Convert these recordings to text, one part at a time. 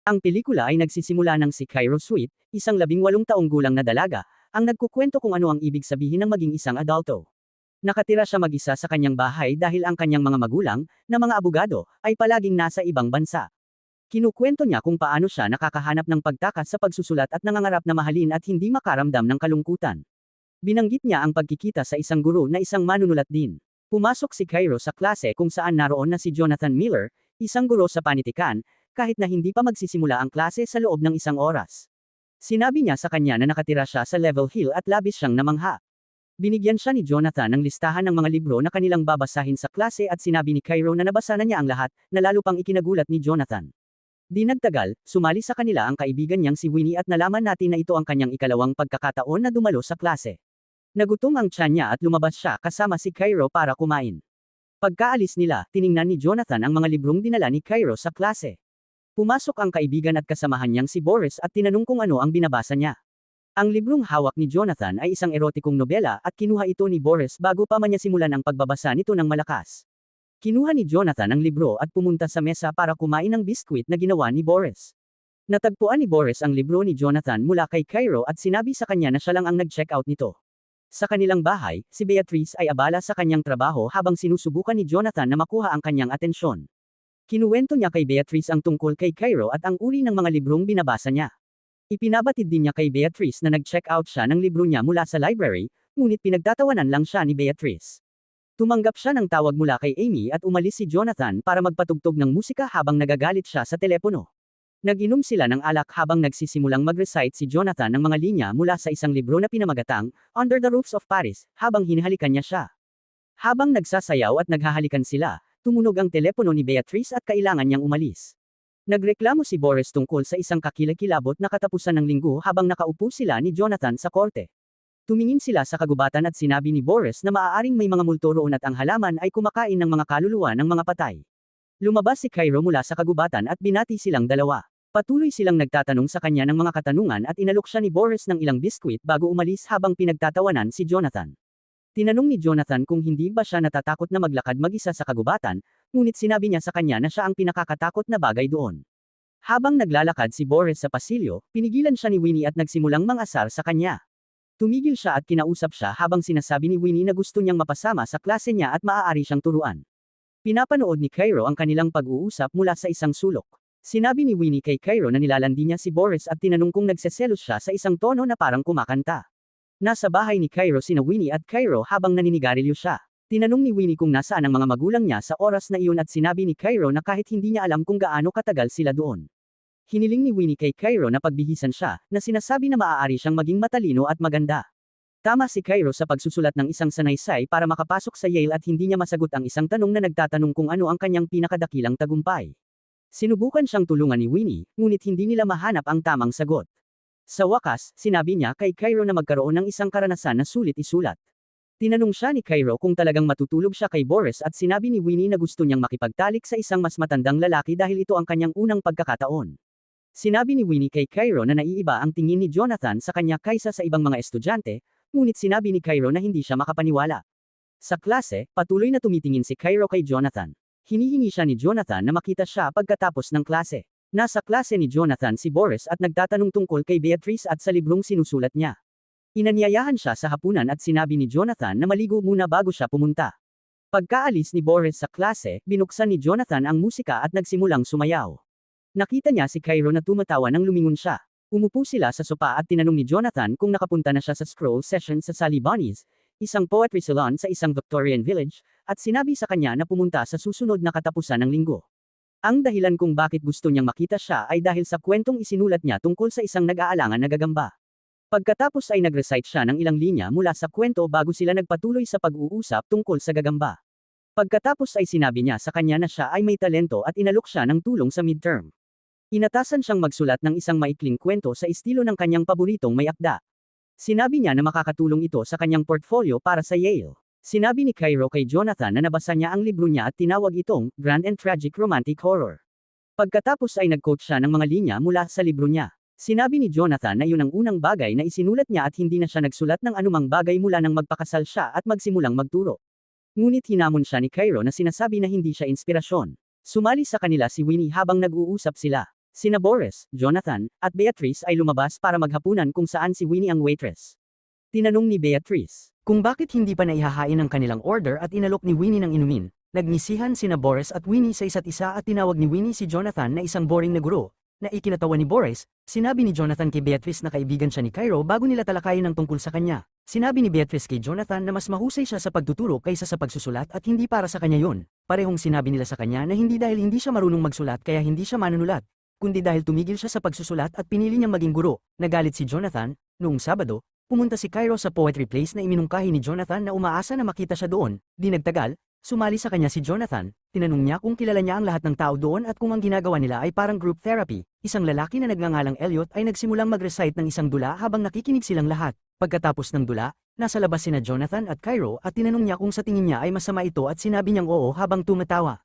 Ang pelikula ay nagsisimula ng si Cairo Sweet, isang 18 taong gulang na dalaga, ang nagkukwento kung ano ang ibig sabihin ng maging isang adulto. Nakatira siya mag-isa sa kanyang bahay dahil ang kanyang mga magulang, na mga abogado, ay palaging nasa ibang bansa. Kinukwento niya kung paano siya nakakahanap ng pagtakas sa pagsusulat at nangangarap na mahalin at hindi makaramdam ng kalungkutan. Binanggit niya ang pagkikita sa isang guro na isang manunulat din. Pumasok si Cairo sa klase kung saan naroon na si Jonathan Miller, isang guro sa panitikan, kahit na hindi pa magsisimula ang klase sa loob ng isang oras. Sinabi niya sa kanya na nakatira siya sa Level Hill at labis siyang namangha. Binigyan siya ni Jonathan ng listahan ng mga libro na kanilang babasahin sa klase at sinabi ni Cairo na nabasa na niya ang lahat, na lalo pang ikinagulat ni Jonathan. Di nagtagal, sumali sa kanila ang kaibigan niyang si Winnie at nalaman natin na ito ang kanyang ikalawang pagkakataon na dumalo sa klase. Nagutom ang tiyan niya at lumabas siya kasama si Cairo para kumain. Pagkaalis nila, tiningnan ni Jonathan ang mga librong dinala ni Cairo sa klase. Pumasok ang kaibigan at kasamahan niyang si Boris at tinanong kung ano ang binabasa niya. Ang librong hawak ni Jonathan ay isang erotikong nobela at kinuha ito ni Boris bago pa man niya simulan ang pagbabasa nito ng malakas. Kinuha ni Jonathan ang libro at pumunta sa mesa para kumain ng biskwit na ginawa ni Boris. Natagpuan ni Boris ang libro ni Jonathan mula kay Cairo at sinabi sa kanya na siya lang ang nag-check out nito. Sa kanilang bahay, si Beatrice ay abala sa kanyang trabaho habang sinusubukan ni Jonathan na makuha ang kanyang atensyon. Kinuwento niya kay Beatrice ang tungkol kay Cairo at ang uri ng mga librong binabasa niya. Ipinabatid din niya kay Beatrice na nag-check out siya ng libro niya mula sa library, ngunit pinagtatawanan lang siya ni Beatrice. Tumanggap siya ng tawag mula kay Amy at umalis si Jonathan para magpatugtog ng musika habang nagagalit siya sa telepono. Nag-inom sila ng alak habang nagsisimulang mag-recite si Jonathan ng mga linya mula sa isang libro na pinamagatang, Under the Roofs of Paris, habang hinahalikan niya siya. Habang nagsasayaw at naghahalikan sila, tumunog ang telepono ni Beatrice at kailangan niyang umalis. Nagreklamo si Boris tungkol sa isang kakilakilabot na katapusan ng linggo habang nakaupo sila ni Jonathan sa korte. Tumingin sila sa kagubatan at sinabi ni Boris na maaaring may mga multo roon at ang halaman ay kumakain ng mga kaluluwa ng mga patay. Lumabas si Cairo mula sa kagubatan at binati silang dalawa. Patuloy silang nagtatanong sa kanya ng mga katanungan at inalok siya ni Boris ng ilang biskwit bago umalis habang pinagtatawanan si Jonathan. Tinanong ni Jonathan kung hindi ba siya natatakot na maglakad mag-isa sa kagubatan, ngunit sinabi niya sa kanya na siya ang pinakakatakot na bagay doon. Habang naglalakad si Boris sa pasilyo, pinigilan siya ni Winnie at nagsimulang mangasar sa kanya. Tumigil siya at kinausap siya habang sinasabi ni Winnie na gusto niyang mapasama sa klase niya at maaari siyang turuan. Pinapanood ni Cairo ang kanilang pag-uusap mula sa isang sulok. Sinabi ni Winnie kay Cairo na nilalandi niya si Boris at tinanong kung nagseselos siya sa isang tono na parang kumakanta. Nasa bahay ni Cairo sina Winnie at Cairo habang naninigarilyo siya. Tinanong ni Winnie kung nasaan ang mga magulang niya sa oras na iyon at sinabi ni Cairo na kahit hindi niya alam kung gaano katagal sila doon. Hiniling ni Winnie kay Cairo na pagbihisan siya, na sinasabi na maaari siyang maging matalino at maganda. Tama si Cairo sa pagsusulat ng isang sanaysay para makapasok sa Yale at hindi niya masagot ang isang tanong na nagtatanong kung ano ang kanyang pinakadakilang tagumpay. Sinubukan siyang tulungan ni Winnie, ngunit hindi nila mahanap ang tamang sagot. Sa wakas, sinabi niya kay Cairo na magkaroon ng isang karanasan na sulit isulat. Tinanong siya ni Cairo kung talagang matutulog siya kay Boris at sinabi ni Winnie na gusto niyang makipagtalik sa isang mas matandang lalaki dahil ito ang kanyang unang pagkakataon. Sinabi ni Winnie kay Cairo na naiiba ang tingin ni Jonathan sa kanya kaysa sa ibang mga estudyante, ngunit sinabi ni Cairo na hindi siya makapaniwala. Sa klase, patuloy na tumitingin si Cairo kay Jonathan. Hinihingi siya ni Jonathan na makita siya pagkatapos ng klase. Nasa klase ni Jonathan si Boris at nagtatanong tungkol kay Beatrice at sa librong sinusulat niya. Inanyayahan siya sa hapunan at sinabi ni Jonathan na maligo muna bago siya pumunta. Pagkaalis ni Boris sa klase, binuksan ni Jonathan ang musika at nagsimulang sumayaw. Nakita niya si Cairo na tumatawa nang lumingon siya. Umupo sila sa sopa at tinanong ni Jonathan kung nakapunta na siya sa scroll session sa Sally Bonnie's, isang poetry salon sa isang Victorian village, at sinabi sa kanya na pumunta sa susunod na katapusan ng linggo. Ang dahilan kung bakit gusto niyang makita siya ay dahil sa kwentong isinulat niya tungkol sa isang nag-aalangan na gagamba. Pagkatapos ay nag-recite siya ng ilang linya mula sa kwento bago sila nagpatuloy sa pag-uusap tungkol sa gagamba. Pagkatapos ay sinabi niya sa kanya na siya ay may talento at inalok siya ng tulong sa midterm. Inatasan siyang magsulat ng isang maikling kwento sa estilo ng kanyang paboritong may akda. Sinabi niya na makakatulong ito sa kanyang portfolio para sa Yale. Sinabi ni Cairo kay Jonathan na nabasa niya ang libro niya at tinawag itong Grand and Tragic Romantic Horror. Pagkatapos ay nag-quote siya ng mga linya mula sa libro niya. Sinabi ni Jonathan na yun ang unang bagay na isinulat niya at hindi na siya nagsulat ng anumang bagay mula nang magpakasal siya at magsimulang magturo. Ngunit hinamon siya ni Cairo na sinasabi na hindi siya inspirasyon. Sumali sa kanila si Winnie habang nag-uusap sila. Sina Boris, Jonathan, at Beatrice ay lumabas para maghapunan kung saan si Winnie ang waitress. Tinanong ni Beatrice kung bakit hindi pa naihahain ang kanilang order at inalok ni Winnie ng inumin. Nagngisihan sina Boris at Winnie sa isa't isa at tinawag ni Winnie si Jonathan na isang boring na guro. Na ikinatawa ni Boris, sinabi ni Jonathan kay Beatrice na kaibigan siya ni Cairo bago nila talakayin ang tungkol sa kanya. Sinabi ni Beatrice kay Jonathan na mas mahusay siya sa pagtuturo kaysa sa pagsusulat at hindi para sa kanya yon. Parehong sinabi nila sa kanya na hindi dahil hindi siya marunong magsulat kaya hindi siya manunulat, kundi dahil tumigil siya sa pagsusulat at pinili niyang maging guro. Nagalit si Jonathan. Noong Sabado, pumunta si Cairo sa poetry place na iminungkahi ni Jonathan na umaasa na makita siya doon. Di nagtagal, sumali sa kanya si Jonathan. Tinanong niya kung kilala niya ang lahat ng tao doon at kung ang ginagawa nila ay parang group therapy. Isang lalaki na nagngangalang Elliot ay nagsimulang mag-recite ng isang dula habang nakikinig silang lahat. Pagkatapos ng dula, nasa labas sina Jonathan at Cairo at tinanong niya kung sa tingin niya ay masama ito at sinabi niyang oo habang tumatawa.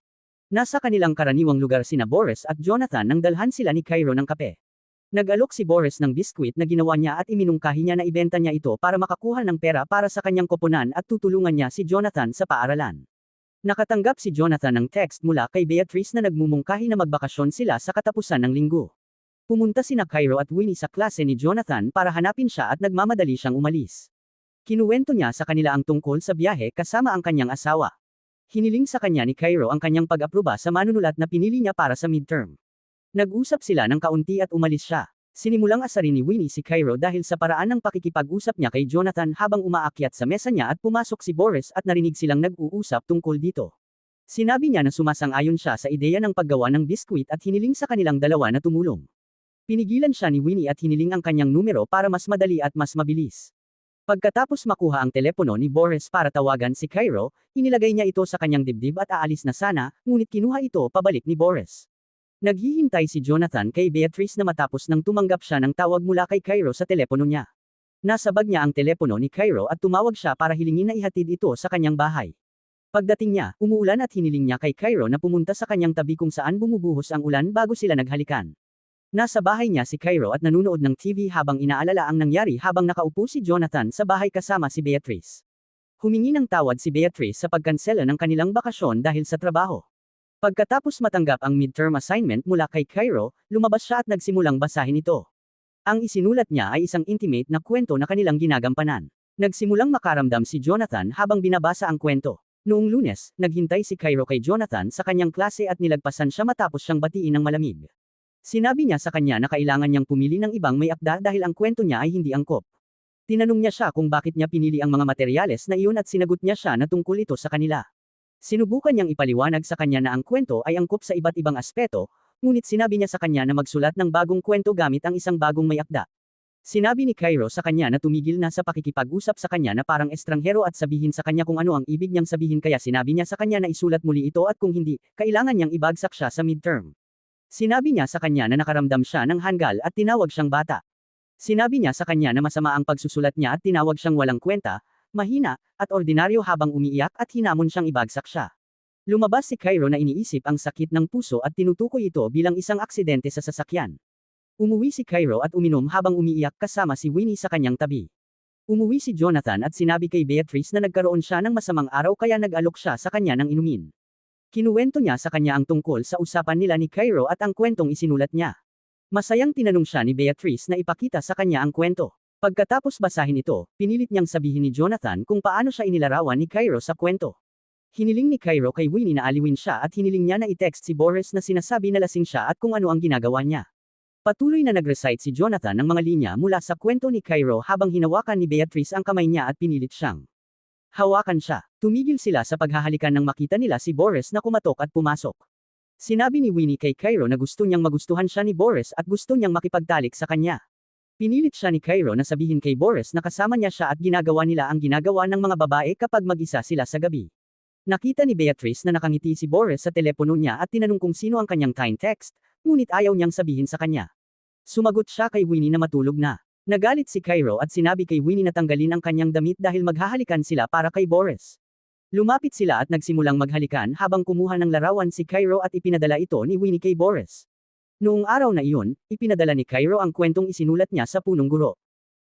Nasa kanilang karaniwang lugar sina Boris at Jonathan nang dalhan sila ni Cairo ng kape. Nag-alok si Boris ng biskwit na ginawa niya at iminungkahi niya na ibenta niya ito para makakuha ng pera para sa kanyang koponan at tutulungan niya si Jonathan sa paaralan. Nakatanggap si Jonathan ng text mula kay Beatrice na nagmumungkahi na magbakasyon sila sa katapusan ng linggo. Pumunta sina Cairo at Winnie sa klase ni Jonathan para hanapin siya at nagmamadali siyang umalis. Kinuwento niya sa kanila ang tungkol sa biyahe kasama ang kanyang asawa. Hiniling sa kanya ni Cairo ang kanyang pag-aproba sa manunulat na pinili niya para sa midterm. Nag-usap sila ng kaunti at umalis siya. Sinimulang asarin ni Winnie si Cairo dahil sa paraan ng pakikipag-usap niya kay Jonathan habang umaakyat sa mesa niya at pumasok si Boris at narinig silang nag-uusap tungkol dito. Sinabi niya na sumasang-ayon siya sa ideya ng paggawa ng biskwit at hiniling sa kanilang dalawa na tumulong. Pinigilan siya ni Winnie at hiniling ang kanyang numero para mas madali at mas mabilis. Pagkatapos makuha ang telepono ni Boris para tawagan si Cairo, inilagay niya ito sa kanyang dibdib at aalis na sana, ngunit kinuha ito pabalik ni Boris. Naghihintay si Jonathan kay Beatrice na matapos nang tumanggap siya ng tawag mula kay Cairo sa telepono niya. Nasabag niya ang telepono ni Cairo at tumawag siya para hilingin na ihatid ito sa kanyang bahay. Pagdating niya, umuulan at hiniling niya kay Cairo na pumunta sa kanyang tabi kung saan bumubuhos ang ulan bago sila naghalikan. Nasa bahay niya si Cairo at nanunood ng TV habang inaalala ang nangyari habang nakaupo si Jonathan sa bahay kasama si Beatrice. Humingi ng tawad si Beatrice sa pagkansela ng kanilang bakasyon dahil sa trabaho. Pagkatapos matanggap ang midterm assignment mula kay Cairo, lumabas siya at nagsimulang basahin ito. Ang isinulat niya ay isang intimate na kwento na kanilang ginagampanan. Nagsimulang makaramdam si Jonathan habang binabasa ang kwento. Noong Lunes, naghintay si Cairo kay Jonathan sa kanyang klase at nilagpasan siya matapos siyang batiin ng malamig. Sinabi niya sa kanya na kailangan niyang pumili ng ibang may akda dahil ang kwento niya ay hindi angkop. Tinanong niya siya kung bakit niya pinili ang mga materyales na iyon at sinagot niya siya na tungkol ito sa kanila. Sinubukan niyang ipaliwanag sa kanya na ang kwento ay angkop sa iba't ibang aspeto, ngunit sinabi niya sa kanya na magsulat ng bagong kwento gamit ang isang bagong may akda. Sinabi ni Cairo sa kanya na tumigil na sa pakikipag-usap sa kanya na parang estranghero at sabihin sa kanya kung ano ang ibig niyang sabihin kaya sinabi niya sa kanya na isulat muli ito at kung hindi, kailangan niyang ibagsak siya sa midterm. Sinabi niya sa kanya na nakaramdam siya ng hanggal at tinawag siyang bata. Sinabi niya sa kanya na masama ang pagsusulat niya at tinawag siyang walang kwenta, mahina, at ordinaryo habang umiiyak at hinamon siyang ibagsak siya. Lumabas si Cairo na iniisip ang sakit ng puso at tinutukoy ito bilang isang aksidente sa sasakyan. Umuwi si Cairo at uminom habang umiiyak kasama si Winnie sa kanyang tabi. Umuwi si Jonathan at sinabi kay Beatrice na nagkaroon siya ng masamang araw kaya nag-alok siya sa kanya ng inumin. Kinuwento niya sa kanya ang tungkol sa usapan nila ni Cairo at ang kwentong isinulat niya. Masayang tinanong siya ni Beatrice na ipakita sa kanya ang kwento. Pagkatapos basahin ito, pinilit niyang sabihin ni Jonathan kung paano siya inilarawan ni Cairo sa kwento. Hiniling ni Cairo kay Winnie na aliwin siya at hiniling niya na i-text si Boris na sinasabi na lasing siya at kung ano ang ginagawa niya. Patuloy na nag-recite si Jonathan ng mga linya mula sa kwento ni Cairo habang hinawakan ni Beatrice ang kamay niya at pinilit siyang hawakan siya. Tumigil sila sa paghahalikan nang makita nila si Boris na kumatok at pumasok. Sinabi ni Winnie kay Cairo na gusto niyang magustuhan siya ni Boris at gusto niyang makipagtalik sa kanya. Pinilit siya ni Cairo na sabihin kay Boris na kasama niya siya at ginagawa nila ang ginagawa ng mga babae kapag mag-isa sila sa gabi. Nakita ni Beatrice na nakangiti si Boris sa telepono niya at tinanong kung sino ang kanyang kind text, ngunit ayaw niyang sabihin sa kanya. Sumagot siya kay Winnie na matulog na. Nagalit si Cairo at sinabi kay Winnie na tanggalin ang kanyang damit dahil maghahalikan sila para kay Boris. Lumapit sila at nagsimulang maghalikan habang kumuha ng larawan si Cairo at ipinadala ito ni Winnie kay Boris. Noong araw na iyon, ipinadala ni Cairo ang kwentong isinulat niya sa punong guro.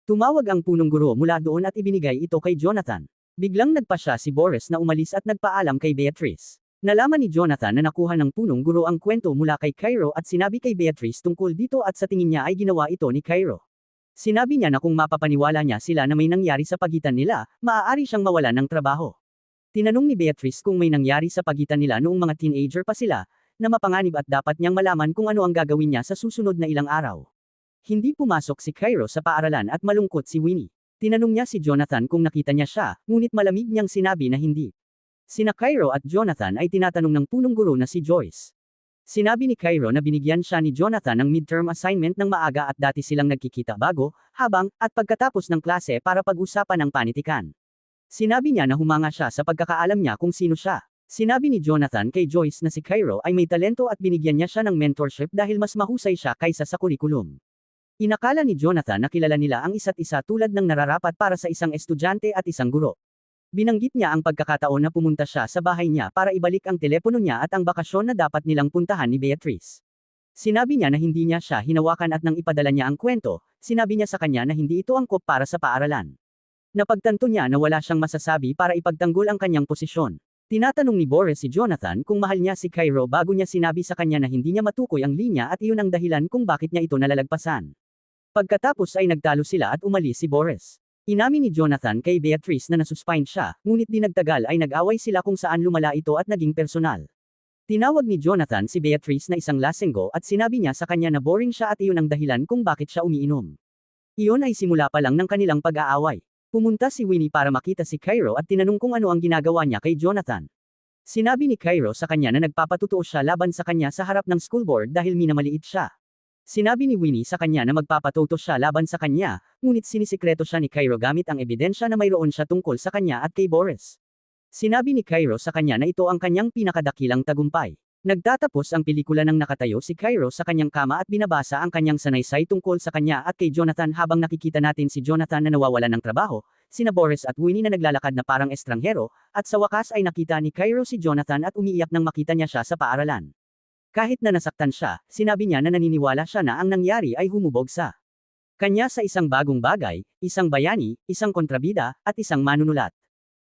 Tumawag ang punong guro mula doon at ibinigay ito kay Jonathan. Biglang nagpa siya si Boris na umalis at nagpaalam kay Beatrice. Nalaman ni Jonathan na nakuha ng punong guro ang kwento mula kay Cairo at sinabi kay Beatrice tungkol dito at sa tingin niya ay ginawa ito ni Cairo. Sinabi niya na kung mapapaniwala niya sila na may nangyari sa pagitan nila, maaari siyang mawalan ng trabaho. Tinanong ni Beatrice kung may nangyari sa pagitan nila noong mga teenager pa sila, na mapanganib at dapat niyang malaman kung ano ang gagawin niya sa susunod na ilang araw. Hindi pumasok si Cairo sa paaralan at malungkot si Winnie. Tinanong niya si Jonathan kung nakita niya siya, ngunit malamig niyang sinabi na hindi. Sina Cairo at Jonathan ay tinatanong ng punong guro na si Joyce. Sinabi ni Cairo na binigyan siya ni Jonathan ng midterm assignment ng maaga at dati silang nagkikita bago, habang, at pagkatapos ng klase para pag-usapan ang panitikan. Sinabi niya na humanga siya sa pagkakaalam niya kung sino siya. Sinabi ni Jonathan kay Joyce na si Cairo ay may talento at binigyan niya siya ng mentorship dahil mas mahusay siya kaysa sa kurikulum. Inakala ni Jonathan na kilala nila ang isa't isa tulad ng nararapat para sa isang estudyante at isang guro. Binanggit niya ang pagkakataon na pumunta siya sa bahay niya para ibalik ang telepono niya at ang bakasyon na dapat nilang puntahan ni Beatrice. Sinabi niya na hindi niya siya hinawakan at nang ipadala niya ang kwento, sinabi niya sa kanya na hindi ito angkop para sa paaralan. Napagtanto niya na wala siyang masasabi para ipagtanggol ang kanyang posisyon. Tinatanong ni Boris si Jonathan kung mahal niya si Cairo bago niya sinabi sa kanya na hindi niya matukoy ang linya at iyon ang dahilan kung bakit niya ito nalalagpasan. Pagkatapos ay nagtalo sila at umalis si Boris. Inamin ni Jonathan kay Beatrice na nasuspine siya, ngunit di nagtagal ay nag-away sila kung saan lumala ito at naging personal. Tinawag ni Jonathan si Beatrice na isang lasenggo at sinabi niya sa kanya na boring siya at iyon ang dahilan kung bakit siya umiinom. Iyon ay simula pa lang ng kanilang pag-aaway. Pumunta si Winnie para makita si Cairo at tinanong kung ano ang ginagawa niya kay Jonathan. Sinabi ni Cairo sa kanya na nagpapatutuo siya laban sa kanya sa harap ng school board dahil minamaliit siya. Sinabi ni Winnie sa kanya na magpapatuto siya laban sa kanya, ngunit sinisikreto siya ni Cairo gamit ang ebidensya na mayroon siya tungkol sa kanya at kay Boris. Sinabi ni Cairo sa kanya na ito ang kanyang pinakadakilang tagumpay. Nagtatapos ang pelikula nang nakatayo si Cairo sa kanyang kama at binabasa ang kanyang sanaysay tungkol sa kanya at kay Jonathan habang nakikita natin si Jonathan na nawawalan ng trabaho, sina Boris at Winnie na naglalakad na parang estranghero, at sa wakas ay nakita ni Cairo si Jonathan at umiiyak nang makita niya siya sa paaralan. Kahit na nasaktan siya, sinabi niya na naniniwala siya na ang nangyari ay humubog sa kanya sa isang bagong bagay, isang bayani, isang kontrabida, at isang manunulat.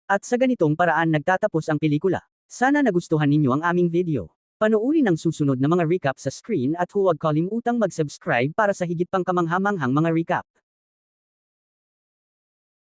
At sa ganitong paraan nagtatapos ang pelikula. Sana nagustuhan ninyo ang aming video. Panoorin ang susunod na mga recap sa screen at huwag kalimutang mag-subscribe para sa higit pang kamanghamanghang mga recap.